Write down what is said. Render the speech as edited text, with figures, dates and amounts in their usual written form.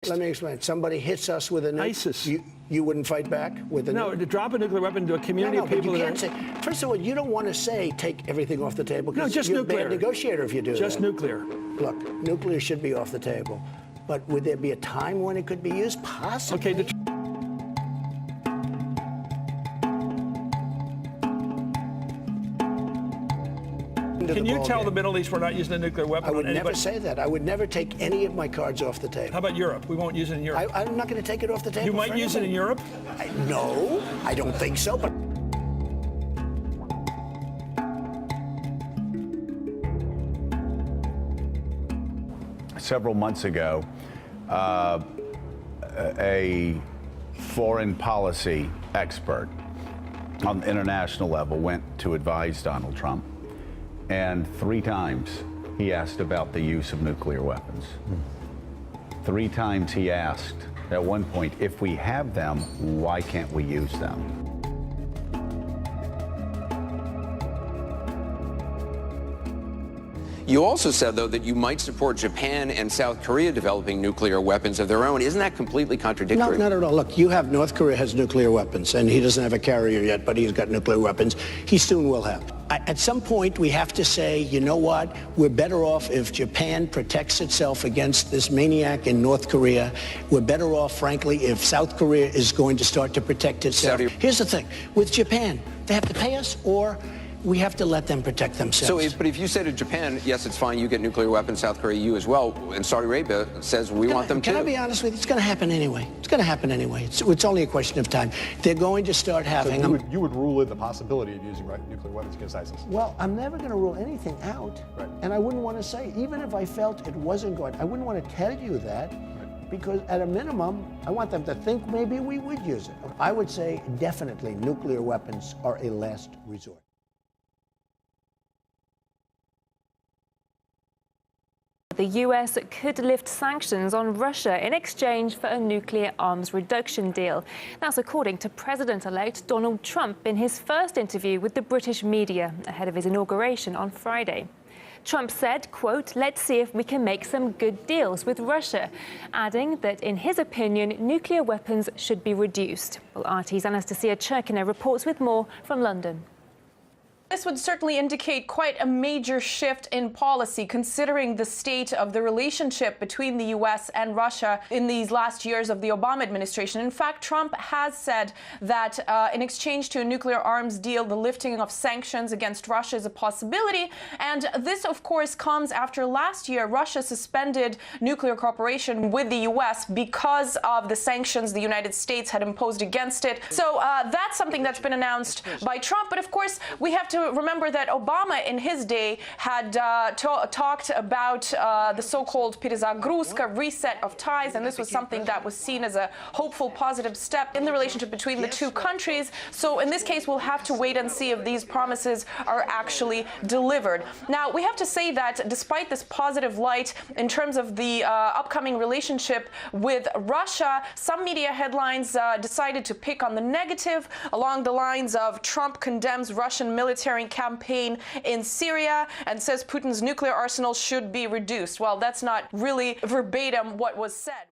Let me explain. Somebody hits us with a nuke. ISIS. You wouldn't fight back with a nuke? No, to drop a nuclear weapon to a community No, of but people you that can't say. First of all, you don't want to say take everything off the table. No, just you're nuclear. a bad negotiator if you do Just that. nuclear. Look, nuclear should be off the table. But would there be a time when it could be used? Possibly. Okay. Can you tell the Middle East we're not using a nuclear weapon? I would on never anybody? say that. I would never take any of my cards off the table. How about Europe? We won't use it in Europe. I'm not going to take it off the table. You might use it in Europe? No, I don't think so. But several months ago, a foreign policy expert on the international level went to advise Donald Trump, and 3 times he asked about the use of nuclear weapons. 3 times he asked, at one point, if we have them, why can't we use them? You also said, though, that you might support Japan and South Korea developing nuclear weapons of their own. Isn't that completely contradictory? No, not at all. Look, North Korea has nuclear weapons, and he doesn't have a carrier yet, but he's got nuclear weapons. He soon will have. At some point, we have to say, you know what? We're better off if Japan protects itself against this maniac in North Korea. We're better off, frankly, if South Korea is going to start to protect itself. Here's the thing. With Japan, they have to pay us, or we have to let them protect themselves. But if you say to Japan, yes, it's fine, you get nuclear weapons, South Korea, you as well, and Saudi Arabia says we want them too. Can I be honest with you? It's going to happen anyway. It's going to happen anyway. It's only a question of time. They're going to start having them. You would rule in the possibility of using nuclear weapons against ISIS? Well, I'm never going to rule anything out. Right. And I wouldn't want to say, even if I felt it wasn't going, I wouldn't want to tell you that. Because at a minimum, I want them to think maybe we would use it. I would say definitely nuclear weapons are a last resort. The US could lift sanctions on Russia in exchange for a nuclear arms reduction deal. That's according to President-elect Donald Trump in his first interview with the British media ahead of his inauguration on Friday. Trump said, quote, "Let's see if we can make some good deals with Russia," adding that, in his opinion, nuclear weapons should be reduced. Well, RT's Anastasia Churkina reports with more from London. This would certainly indicate quite a major shift in policy, considering the state of the relationship between the U.S. and Russia in these last years of the Obama administration. In fact, Trump has said that in exchange to a nuclear arms deal, the lifting of sanctions against Russia is a possibility. And this, of course, comes after last year Russia suspended nuclear cooperation with the U.S. because of the sanctions the United States had imposed against it. So that's something that's been announced by Trump. But of course, we have to remember that Obama in his day had talked about the so-called Перезагрузка, reset of ties, and this was something that was seen as a hopeful, positive step in the relationship between the two countries. So in this case, we'll have to wait and see if these promises are actually delivered. Now, we have to say that despite this positive light in terms of the upcoming relationship with Russia, some media headlines decided to pick on the negative along the lines of Trump condemns Russian military campaign in Syria and says Putin's nuclear arsenal should be reduced. Well, that's not really verbatim what was said.